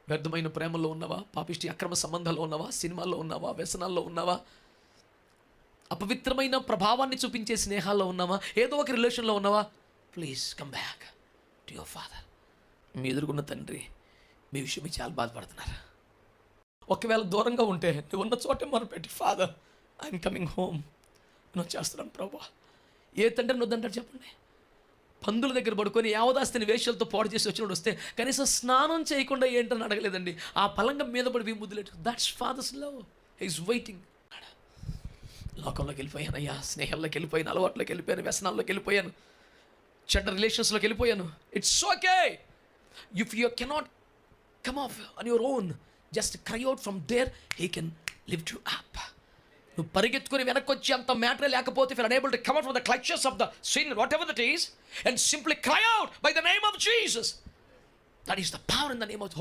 వ్యర్థమైన ప్రేమలో ఉన్నావా? పాపిష్టి అక్రమ సంబంధాల్లో ఉన్నావా? సినిమాల్లో ఉన్నావా? వ్యసనాల్లో ఉన్నావా? అపవిత్రమైన ప్రభావాన్ని చూపించే స్నేహాల్లో ఉన్నావా? ఏదో ఒక రిలేషన్లో ఉన్నావా? Please come back to your father. మీ ఎదురుగున్న తండ్రి మీ విషయం చాలా బాధపడుతున్నారు. ఒకవేళ దూరంగా ఉంటే నువ్వు ఉన్న చోటే మొదలుపెట్టి, ఫాదర్ ఐఎమ్ కమింగ్ హోమ్, నేను చేస్తున్నాను ప్రభా. ఏ తండ్రిని వద్దంటాడు చెప్పండి? పందుల దగ్గర పడుకొని యావదాస్తిని వేషలతో పాడు చేసి వచ్చినప్పుడు వస్తే కనీసం స్నానం చేయకుండా ఏంటని అడగలేదండి. ఆ పలంగం మీద పడి ముద్దులేటు. That's father's love. He is waiting. లోకంలోకి వెళ్ళిపోయాను అయ్యా, స్నేహంలోకి వెళ్ళిపోయాను, అలవాట్లోకి వెళ్ళిపోయాను, వ్యసనాల్లోకి వెళ్ళిపోయాను, చెడ్డ రిలేషన్స్లోకి వెళ్ళిపోయాను. It's okay if you cannot come off on your own, just cry out from there, he can lift you up. నువ్వు పరిగెత్తుకుని వెనక్కి వచ్చి అంత మ్యాటర్ లేకపోతే, if you're unable to come out from the clutches of the sin, whatever that is, and simply cry out by the name of Jesus, that is the power in the name of